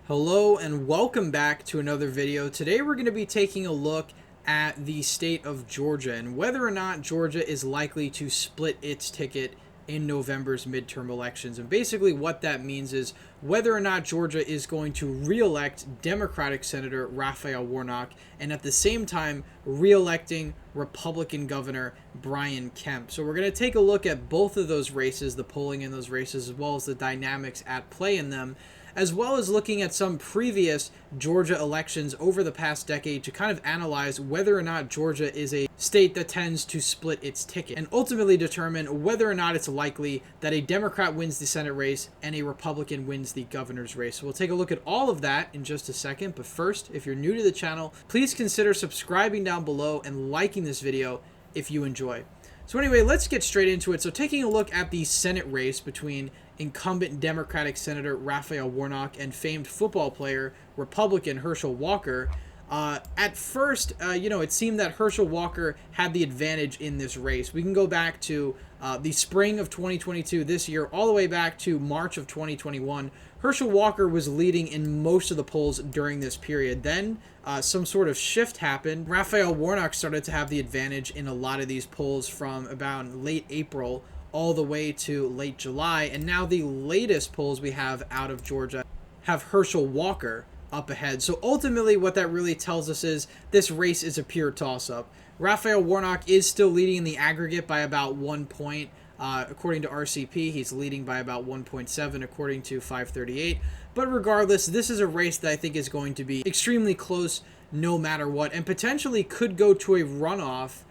Hello and welcome back to another video. Today we're going to be taking a look at the state of Georgia and whether or not Georgia is likely to split its ticket in November's midterm elections. And basically what that means is whether or not Georgia is going to re-elect Democratic Senator Raphael Warnock and at the same time re-electing Republican Governor Brian Kemp. So we're going to take a look at both of those races, the polling in those races, as well as the dynamics at play in them, as well as looking at some previous Georgia elections over the past decade to kind of analyze whether or not Georgia is a state that tends to split its ticket and ultimately determine whether or not it's likely that a Democrat wins the Senate race and a Republican wins the governor's race. So we'll take a look at all of that in just a second. But first, if you're new to the channel, please consider subscribing down below and liking this video if you enjoy. So anyway, let's get straight into it. So taking a look at the Senate race between incumbent Democratic Senator Raphael Warnock and famed football player Republican Herschel Walker. At first, it seemed that Herschel Walker had the advantage in this race. We can go back to the spring of 2022, this year, all the way back to March of 2021. Herschel Walker was leading in most of the polls during this period. Then some sort of shift happened. Raphael Warnock started to have the advantage in a lot of these polls from about late April all the way to late July, and now the latest polls we have out of Georgia have Herschel Walker up ahead. So ultimately what that really tells us is this race is a pure toss-up. Raphael Warnock is still leading in the aggregate by about 1 point. According to RCP, he's leading by about 1.7 according to FiveThirtyEight. But regardless, this is a race that I think is going to be extremely close no matter what, and potentially could go to a runoff,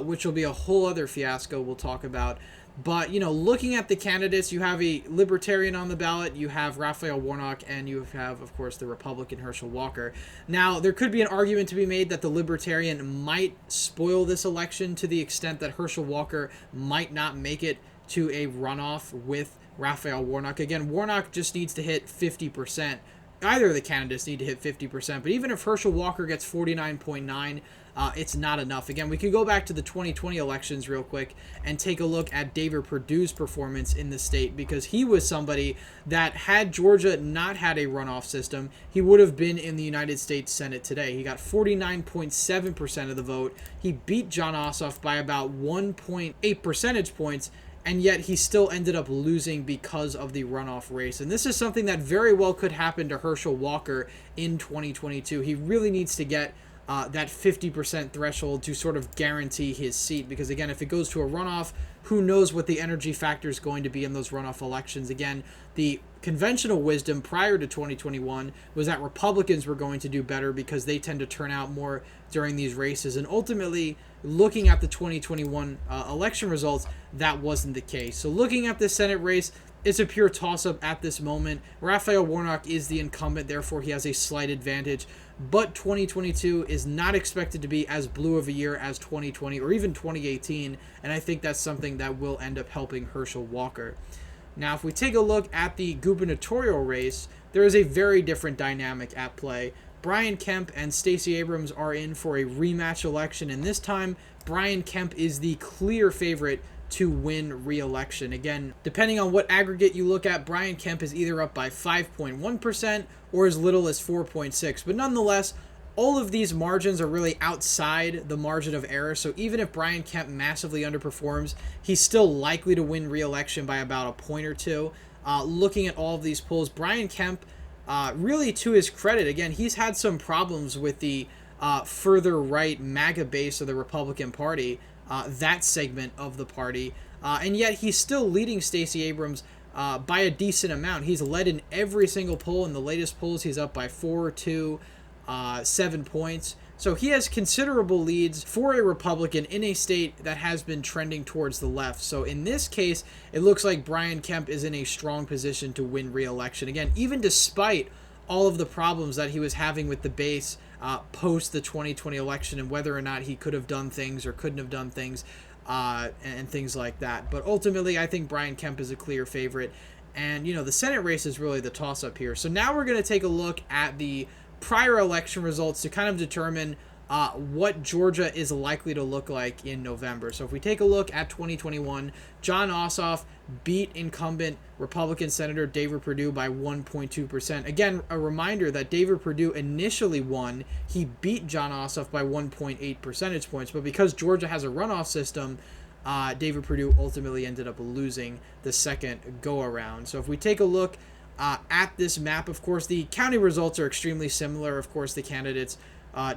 which will be a whole other fiasco we'll talk about. But, looking at the candidates, you have a Libertarian on the ballot, you have Raphael Warnock, and you have, of course, the Republican Herschel Walker. Now, there could be an argument to be made that the Libertarian might spoil this election to the extent that Herschel Walker might not make it to a runoff with Raphael Warnock. Again, Warnock just needs to hit 50%. Either of the candidates need to hit 50%, but even if Herschel Walker gets 49.9, it's not enough. Again, we could go back to the 2020 elections real quick and take a look at David Perdue's performance in the state, because he was somebody that, had Georgia not had a runoff system, he would have been in the United States Senate today. He got 49.7% of the vote. He beat Jon Ossoff by about 1.8 percentage points, and yet he still ended up losing because of the runoff race. And this is something that very well could happen to Herschel Walker in 2022. He really needs to get that 50% threshold to sort of guarantee his seat, because again, if it goes to a runoff, who knows what the energy factor is going to be in those runoff elections. Again, the conventional wisdom prior to 2021 was that Republicans were going to do better because they tend to turn out more during these races, and ultimately, looking at the 2021 election results, that wasn't the case. So looking at the Senate race, it's a pure toss-up at this moment. Raphael Warnock is the incumbent, therefore he has a slight advantage. But 2022 is not expected to be as blue of a year as 2020 or even 2018, and I think that's something that will end up helping Herschel Walker. Now, if we take a look at the gubernatorial race, there is a very different dynamic at play. Brian Kemp and Stacey Abrams are in for a rematch election, and this time Brian Kemp is the clear favorite to win re-election. Again, depending on what aggregate you look at, Brian Kemp is either up by 5.1% or as little as 4.6%. But nonetheless, all of these margins are really outside the margin of error. So even if Brian Kemp massively underperforms, he's still likely to win re-election by about a point or two. Looking at all of these polls, Brian Kemp, really to his credit, again, he's had some problems with the further right MAGA base of the Republican Party, that segment of the party, and yet he's still leading Stacey Abrams by a decent amount. He's led in every single poll. In the latest polls, he's up by 4 to 7 points. So he has considerable leads for a Republican in a state that has been trending towards the left. So in this case, it looks like Brian Kemp is in a strong position to win re-election. Again, even despite all of the problems that he was having with the base post the 2020 election and whether or not he could have done things or couldn't have done things and things like that. But ultimately, I think Brian Kemp is a clear favorite. And, the Senate race is really the toss-up here. So now we're going to take a look at the prior election results to kind of determine what Georgia is likely to look like in November. So if we take a look at 2021, Jon Ossoff beat incumbent Republican Senator David Perdue by 1.2%. Again, a reminder that David Perdue initially won. He beat Jon Ossoff by 1.8 percentage points, but because Georgia has a runoff system, David Perdue ultimately ended up losing the second go-around. So if we take a look at this map, of course, the county results are extremely similar. Of course, the candidates,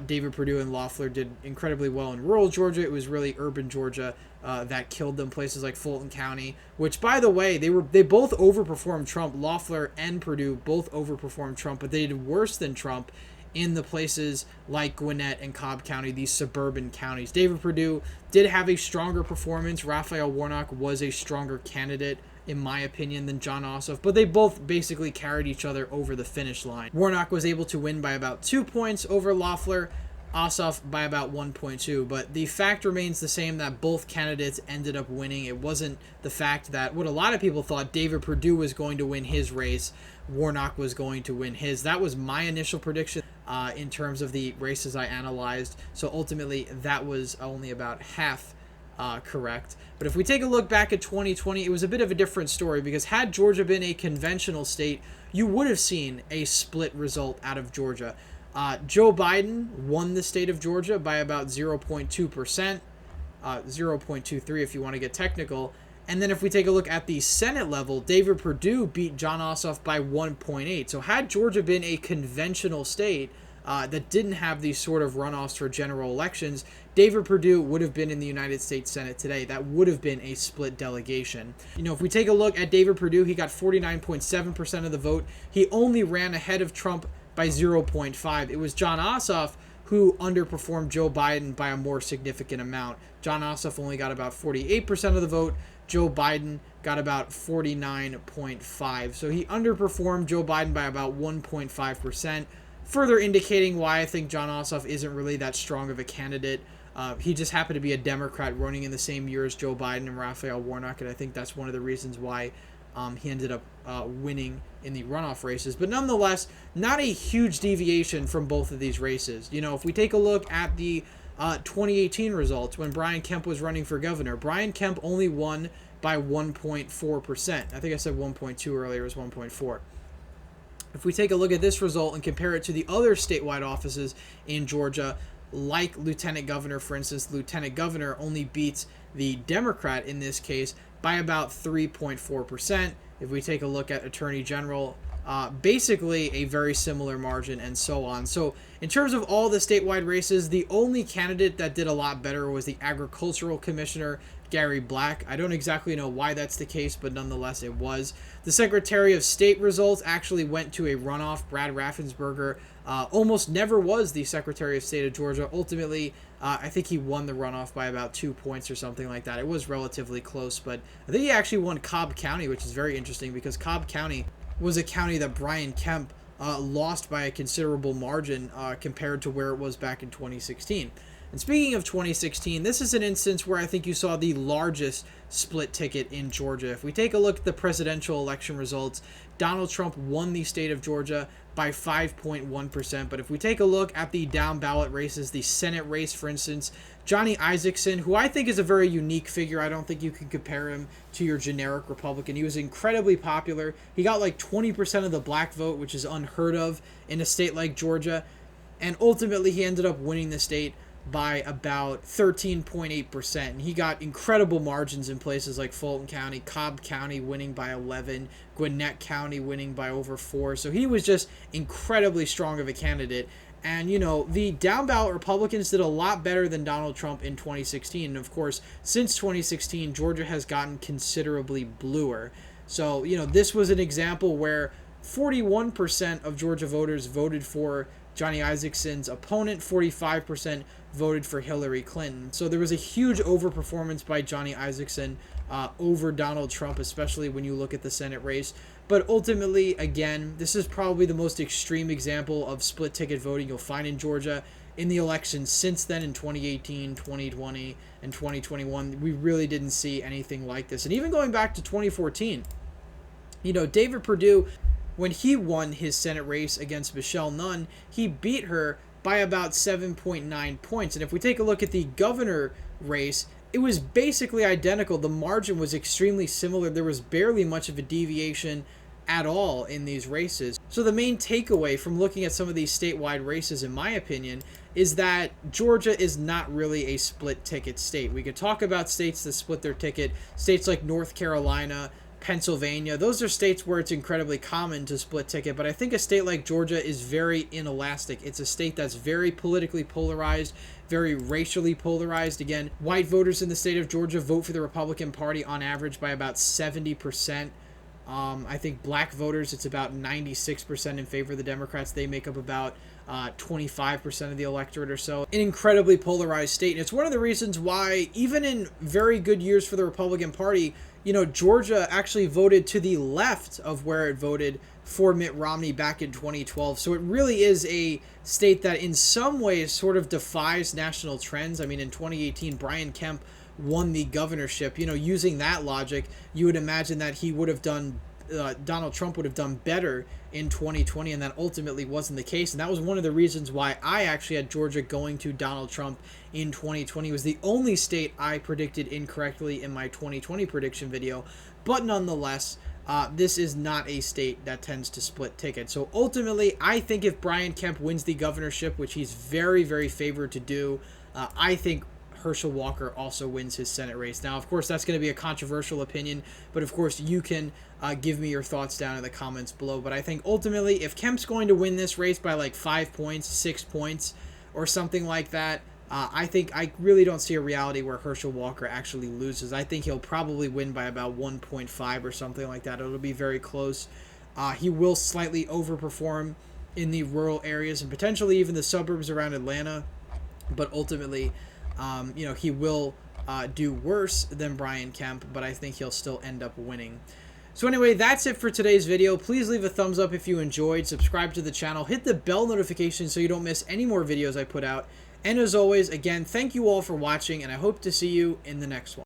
David Perdue and Loeffler, did incredibly well in rural Georgia. It was really urban Georgia that killed them. Places like Fulton County, which, by the way, they both overperformed Trump. Loeffler and Perdue both overperformed Trump, but they did worse than Trump in the places like Gwinnett and Cobb County, these suburban counties. David Perdue did have a stronger performance. Raphael Warnock was a stronger candidate, in my opinion, than Jon Ossoff, but they both basically carried each other over the finish line. Warnock was able to win by about 2 points over Loeffler, Ossoff by about 1.2, but the fact remains the same that both candidates ended up winning. It wasn't the fact that what a lot of people thought, David Perdue was going to win his race, Warnock was going to win his. That was my initial prediction in terms of the races I analyzed, so ultimately that was only about half correct. But if we take a look back at 2020, it was a bit of a different story, because had Georgia been a conventional state, you would have seen a split result out of Georgia. Joe Biden won the state of Georgia by about 0.2%, 0.23 if you want to get technical. And then if we take a look at the Senate level, David Perdue beat Jon Ossoff by 1.8. So had Georgia been a conventional state that didn't have these sort of runoffs for general elections, David Perdue would have been in the United States Senate today. That would have been a split delegation. You know, if we take a look at David Perdue, he got 49.7% of the vote. He only ran ahead of Trump by 0.5. It was Jon Ossoff who underperformed Joe Biden by a more significant amount. Jon Ossoff only got about 48% of the vote. Joe Biden got about 49.5. So he underperformed Joe Biden by about 1.5%, further indicating why I think Jon Ossoff isn't really that strong of a candidate. He just happened to be a Democrat running in the same year as Joe Biden and Raphael Warnock, and I think that's one of the reasons why he ended up winning in the runoff races. But nonetheless, not a huge deviation from both of these races. You know, if we take a look at the 2018 results, when Brian Kemp was running for governor, Brian Kemp only won by 1.4%. I think I said 1.2 earlier, it was 1.4. If we take a look at this result and compare it to the other statewide offices in Georgia, like lieutenant governor, for instance, lieutenant governor only beats the Democrat in this case by about 3.4%. If we take a look at attorney general, basically a very similar margin, and so on. So in terms of all the statewide races, the only candidate that did a lot better was the agricultural commissioner, Gary Black. I don't exactly know why that's the case, but nonetheless it was. The Secretary of State results actually went to a runoff. Brad Raffensperger almost never was the Secretary of State of Georgia. Ultimately, I think he won the runoff by about 2 points or something like that. It was relatively close, but I think he actually won Cobb County, which is very interesting because Cobb County was a county that Brian Kemp lost by a considerable margin compared to where it was back in 2016. And speaking of 2016, this is an instance where I think you saw the largest split ticket in Georgia. If we take a look at the presidential election results, Donald Trump won the state of Georgia by 5.1%. But if we take a look at the down ballot races, the Senate race, for instance, Johnny Isakson, who I think is a very unique figure. I don't think you can compare him to your generic Republican. He was incredibly popular. He got like 20% of the black vote, which is unheard of in a state like Georgia. And ultimately, he ended up winning the state by about 13.8%. And he got incredible margins in places like Fulton County, Cobb County winning by 11, Gwinnett County winning by over 4. So he was just incredibly strong of a candidate. And, you know, the down ballot Republicans did a lot better than Donald Trump in 2016. And, of course, since 2016, Georgia has gotten considerably bluer. So, you know, this was an example where 41% of Georgia voters voted for Johnny Isakson's opponent, 45% voted for Hillary Clinton. So there was a huge overperformance by Johnny Isakson over Donald Trump, especially when you look at the Senate race. But ultimately, again, this is probably the most extreme example of split ticket voting you'll find in Georgia in the elections since then in 2018, 2020, and 2021. We really didn't see anything like this. And even going back to 2014, you know, David Perdue, when he won his Senate race against Michelle Nunn, he beat her by about 7.9 points. And if we take a look at the governor race, it was basically identical. The margin was extremely similar. There was barely much of a deviation at all in these races. So the main takeaway from looking at some of these statewide races, in my opinion, is that Georgia is not really a split ticket state. We could talk about states that split their ticket, states like North Carolina, Pennsylvania. Those are states where it's incredibly common to split ticket, but I think a state like Georgia is very inelastic. It's a state that's very politically polarized, very racially polarized. Again, white voters in the state of Georgia vote for the Republican Party on average by about 70%. I think black voters, it's about 96% in favor of the Democrats. They make up about 25% of the electorate or so. An incredibly polarized state. And it's one of the reasons why, even in very good years for the Republican Party, Georgia actually voted to the left of where it voted for Mitt Romney back in 2012. So it really is a state that in some ways sort of defies national trends. I mean, in 2018, Brian Kemp won the governorship. Using that logic, you would imagine that he would have done, Donald Trump would have done better in 2020, and that ultimately wasn't the case. And that was one of the reasons why I actually had Georgia going to Donald Trump in 2020. It was the only state I predicted incorrectly in my 2020 prediction video. But nonetheless, this is not a state that tends to split tickets. So ultimately, I think if Brian Kemp wins the governorship, which he's very, very favored to do, I think Herschel Walker also wins his Senate race. Now, of course, that's going to be a controversial opinion, but of course, you can give me your thoughts down in the comments below. But I think ultimately, if Kemp's going to win this race by like 5 points, 6 points, or something like that, I really don't see a reality where Herschel Walker actually loses. I think he'll probably win by about 1.5 or something like that. It'll be very close. He will slightly overperform in the rural areas and potentially even the suburbs around Atlanta, but ultimately, he will do worse than Brian Kemp, but I think he'll still end up winning. So anyway, that's it for today's video. Please leave a thumbs up if you enjoyed, subscribe to the channel, hit the bell notification so you don't miss any more videos I put out. And as always, again, thank you all for watching, and I hope to see you in the next one.